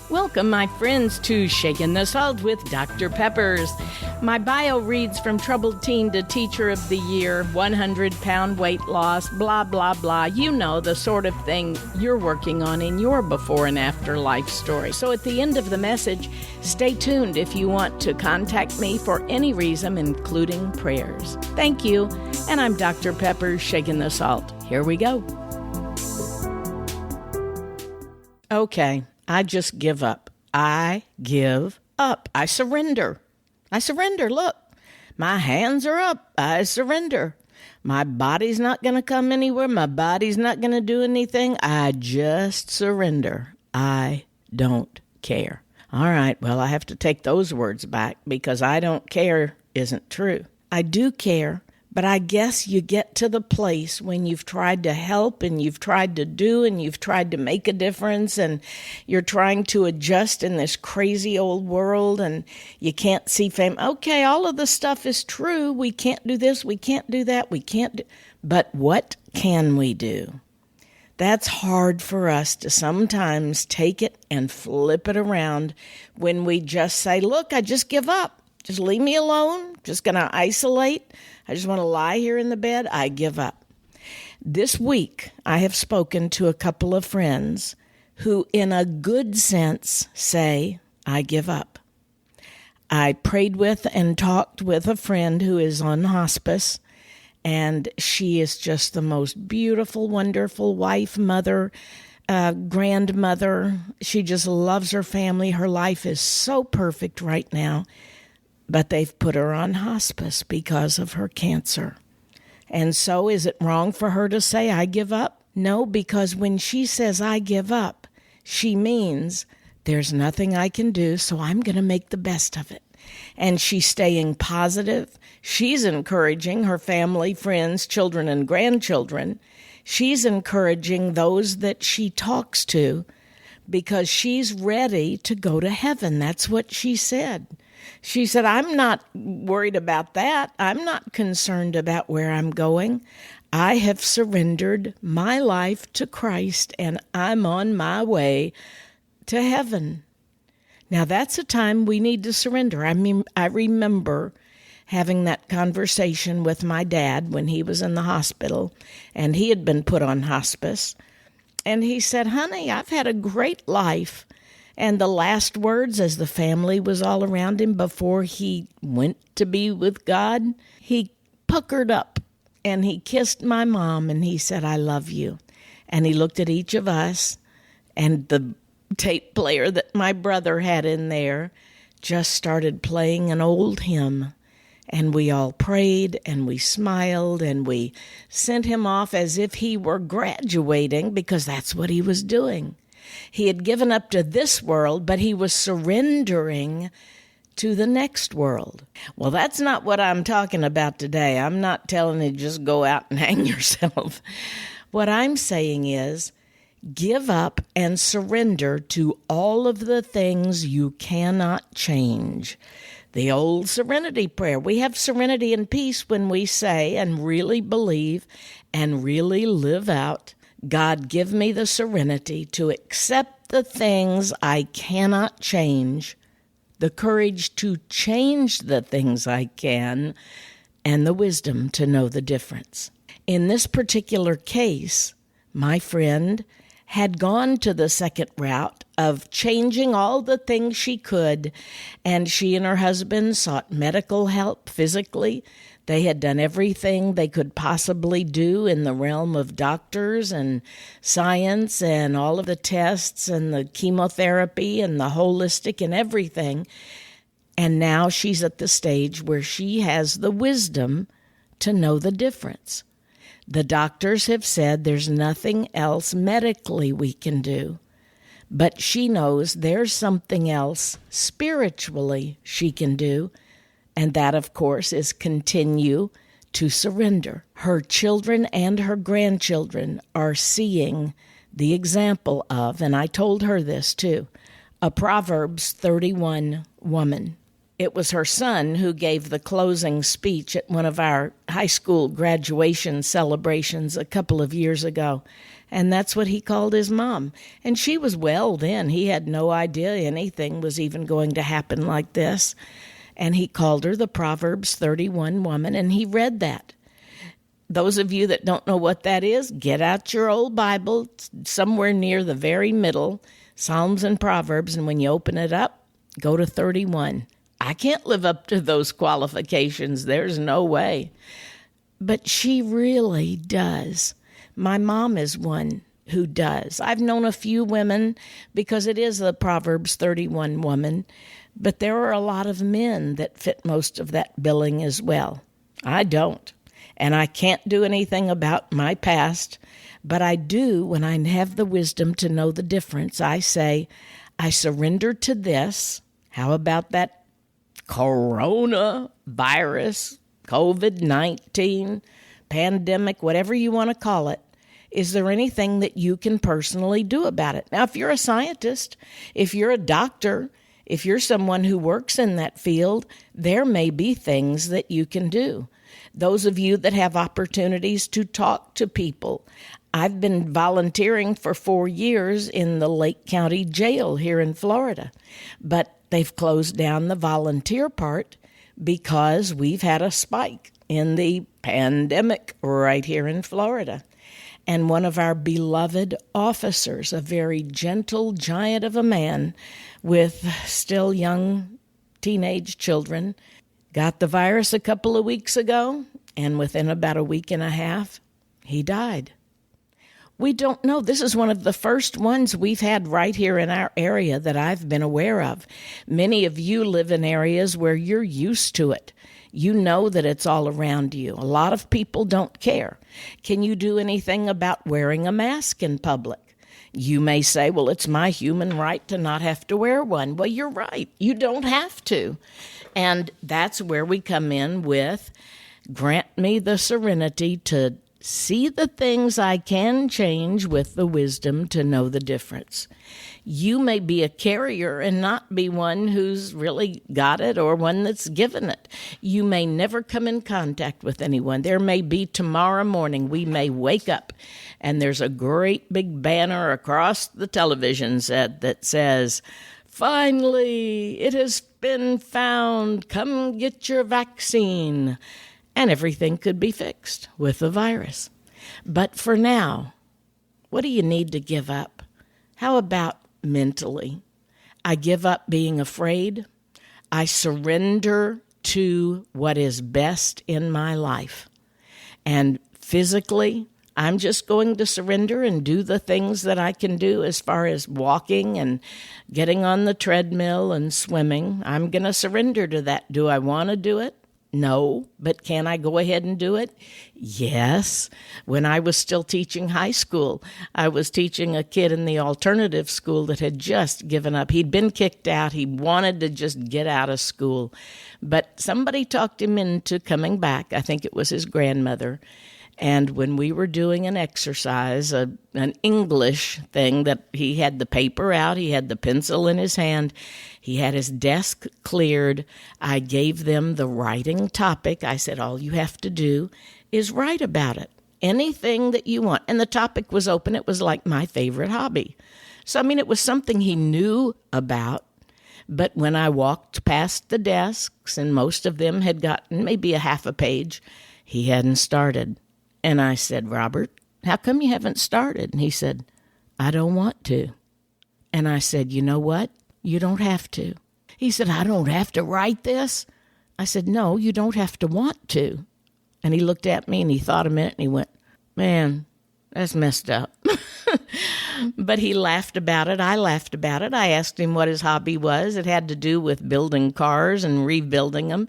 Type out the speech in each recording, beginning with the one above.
Welcome, my friends, to Shaking the Salt with Dr. Peppers. My bio reads from troubled teen to teacher of the year, 100-pound weight loss, blah, blah, blah. You know, the sort of thing you're working on in your before and after life story. So at the end of the message, stay tuned if you want to contact me for any reason, including prayers. Thank you. And I'm Dr. Peppers, Shaking the Salt. Here we go. Okay. I just give up. I give up. I surrender. I surrender. Look, my hands are up. I surrender. My body's not going to come anywhere. My body's not going to do anything. I just surrender. I don't care. All right, well, I have to take those words back because I don't care isn't true. I do care. But I guess you get to the place when you've tried to help and you've tried to do and you've tried to make a difference and you're trying to adjust in this crazy old world and you can't see fame. Okay, all of the stuff is true. We can't do this. We can't do that. We can't do. But what can we do? That's hard for us to sometimes take it and flip it around when we just say, look, I just give up. Just leave me alone. Just going to isolate. I just want to lie here in the bed. I give up. This week, I have spoken to a couple of friends who, in a good sense, say, I give up. I prayed with and talked with a friend who is on hospice, and she is just the most beautiful, wonderful wife, mother, grandmother. She just loves her family. Her life is so perfect right now. But they've put her on hospice because of her cancer. And so is it wrong for her to say, I give up? No, because when she says, I give up, she means there's nothing I can do, so I'm going to make the best of it. And she's staying positive. She's encouraging her family, friends, children, and grandchildren. She's encouraging those that she talks to because she's ready to go to heaven. That's what she said. She said, I'm not worried about that. I'm not concerned about where I'm going. I have surrendered my life to Christ, and I'm on my way to heaven. Now, that's a time we need to surrender. I remember having that conversation with my dad when he was in the hospital, and he had been put on hospice. And he said, honey, I've had a great life. And the last words, as the family was all around him before he went to be with God, he puckered up and he kissed my mom and he said, I love you. And he looked at each of us, and the tape player that my brother had in there just started playing an old hymn. And we all prayed and we smiled and we sent him off as if he were graduating because that's what he was doing. He had given up to this world, but he was surrendering to the next world. Well, that's not what I'm talking about today. I'm not telling you just go out and hang yourself. What I'm saying is give up and surrender to all of the things you cannot change. The old serenity prayer. We have serenity and peace when we say and really believe and really live out, God, give me the serenity to accept the things I cannot change, the courage to change the things I can, and the wisdom to know the difference. In this particular case, my friend had gone to the second route of changing all the things she could, and she and her husband sought medical help physically. They had done everything they could possibly do in the realm of doctors and science and all of the tests and the chemotherapy and the holistic and everything. And now she's at the stage where she has the wisdom to know the difference. The doctors have said there's nothing else medically we can do, but she knows there's something else spiritually she can do. And that, of course, is continue to surrender. Her children and her grandchildren are seeing the example of, and I told her this too, a Proverbs 31 woman. It was her son who gave the closing speech at one of our high school graduation celebrations a couple of years ago. And that's what he called his mom. And she was well then. He had no idea anything was even going to happen like this. And he called her the Proverbs 31 woman, and he read that. Those of you that don't know what that is, get out your old Bible, somewhere near the very middle, Psalms and Proverbs, and when you open it up, go to 31. I can't live up to those qualifications. There's no way. But she really does. My mom is one who does. I've known a few women because it is the Proverbs 31 woman, but there are a lot of men that fit most of that billing as well. I don't. And I can't do anything about my past, but I do when I have the wisdom to know the difference. I say, I surrender to this. How about that coronavirus, COVID-19, pandemic, whatever you want to call it? Is there anything that you can personally do about it? Now, if you're a scientist, if you're a doctor, if you're someone who works in that field, there may be things that you can do. Those of you that have opportunities to talk to people. I've been volunteering for 4 years in the Lake County Jail here in Florida, but they've closed down the volunteer part because we've had a spike in the pandemic right here in Florida. And one of our beloved officers, a very gentle giant of a man with still young teenage children, got the virus a couple of weeks ago, and within about a week and a half, he died. We don't know. This is one of the first ones we've had right here in our area that I've been aware of. Many of you live in areas where you're used to it. You know that it's all around you. A lot of people don't care. Can you do anything about wearing a mask in public? You may say, well, it's my human right to not have to wear one. Well, you're right. You don't have to. And that's where we come in with, grant me the serenity to see the things I can change with the wisdom to know the difference. You may be a carrier and not be one who's really got it or one that's given it. You may never come in contact with anyone. There may be tomorrow morning, we may wake up and there's a great big banner across the television set that says, finally, it has been found. Come get your vaccine. And everything could be fixed with the virus. But for now, what do you need to give up? How about mentally? I give up being afraid. I surrender to what is best in my life. And physically, I'm just going to surrender and do the things that I can do as far as walking and getting on the treadmill and swimming. I'm going to surrender to that. Do I want to do it? No, but can I go ahead and do it? Yes. When I was still teaching high school, I was teaching a kid in the alternative school that had just given up. He'd been kicked out. He wanted to just get out of school. But somebody talked him into coming back. I think it was his grandmother. And when we were doing an exercise, an English thing that he had the paper out, he had the pencil in his hand, he had his desk cleared. I gave them the writing topic. I said, all you have to do is write about it. Anything that you want. And the topic was open. It was like my favorite hobby. So, I mean, it was something he knew about. But when I walked past the desks, and most of them had gotten maybe a half a page, he hadn't started. And I said, Robert, how come you haven't started? And he said, I don't want to. And I said, you know what? You don't have to. He said, I don't have to write this. I said, no, you don't have to want to. And he looked at me and he thought a minute and he went, man, that's messed up. But he laughed about it. I laughed about it. I asked him what his hobby was. It had to do with building cars and rebuilding them.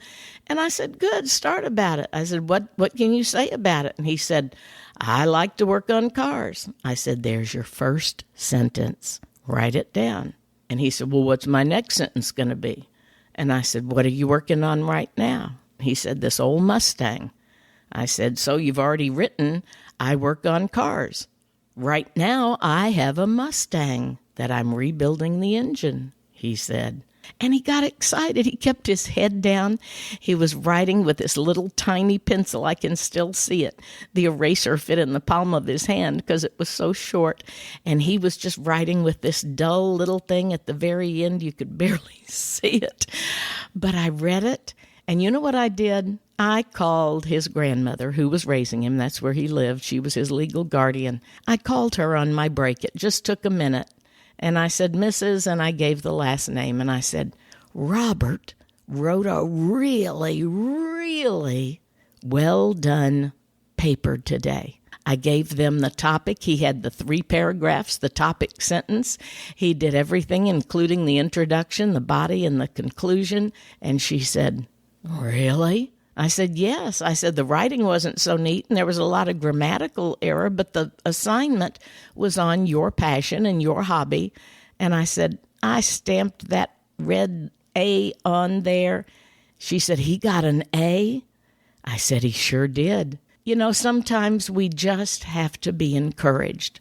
And I said, good, start about it. I said, what can you say about it? And he said, I like to work on cars. I said, there's your first sentence. Write it down. And he said, well, what's my next sentence going to be? And I said, what are you working on right now? He said, this old Mustang. I said, so you've already written, I work on cars. Right now, I have a Mustang that I'm rebuilding the engine, he said. And he got excited. He kept his head down. He was writing with this little tiny pencil. I can still see it. The eraser fit in the palm of his hand because it was so short. And he was just writing with this dull little thing at the very end. You could barely see it. But I read it. And you know what I did? I called his grandmother, who was raising him. That's where he lived. She was his legal guardian. I called her on my break. It just took a minute. And I said, Mrs., and I gave the last name. And I said, Robert wrote a really, really well done paper today. I gave them the topic. He had the 3 paragraphs, the topic sentence. He did everything, including the introduction, the body, and the conclusion. And she said, really? I said, yes. I said, the writing wasn't so neat and there was a lot of grammatical error, but the assignment was on your passion and your hobby. And I said, I stamped that red A on there. She said, he got an A? I said, he sure did. You know, sometimes we just have to be encouraged.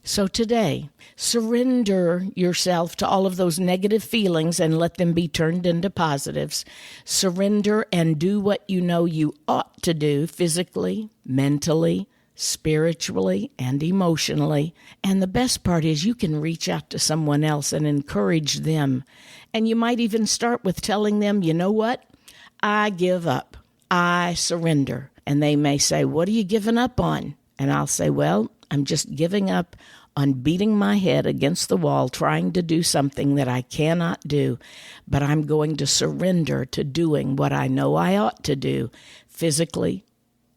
So today, surrender yourself to all of those negative feelings and let them be turned into positives. Surrender and do what you know you ought to do physically, mentally, spiritually, and emotionally. And the best part is you can reach out to someone else and encourage them. And you might even start with telling them, you know what? I give up. I surrender. And they may say, what are you giving up on? And I'll say, well, I'm just giving up on beating my head against the wall, trying to do something that I cannot do, but I'm going to surrender to doing what I know I ought to do physically,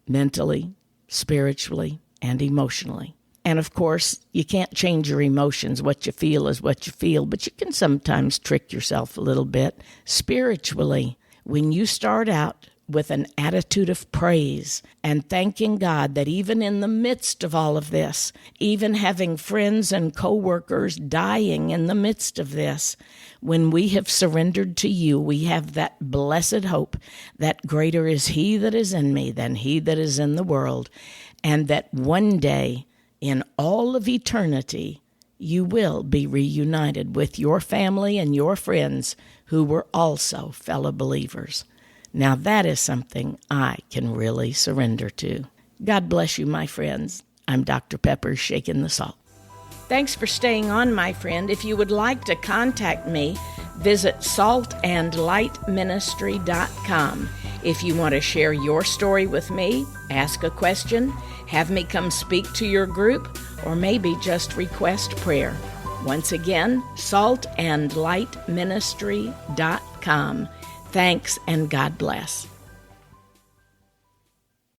mentally, spiritually, and emotionally. And of course, you can't change your emotions. What you feel is what you feel, but you can sometimes trick yourself a little bit. Spiritually, when you start out with an attitude of praise and thanking God that even in the midst of all of this, even having friends and coworkers dying in the midst of this, when we have surrendered to you, we have that blessed hope that greater is he that is in me than he that is in the world, and that one day in all of eternity, you will be reunited with your family and your friends who were also fellow believers. Now that is something I can really surrender to. God bless you, my friends. I'm Dr. Pepper's Shaking the Salt. Thanks for staying on, my friend. If you would like to contact me, visit saltandlightministry.com. If you want to share your story with me, ask a question, have me come speak to your group, or maybe just request prayer. Once again, saltandlightministry.com. Thanks and God bless.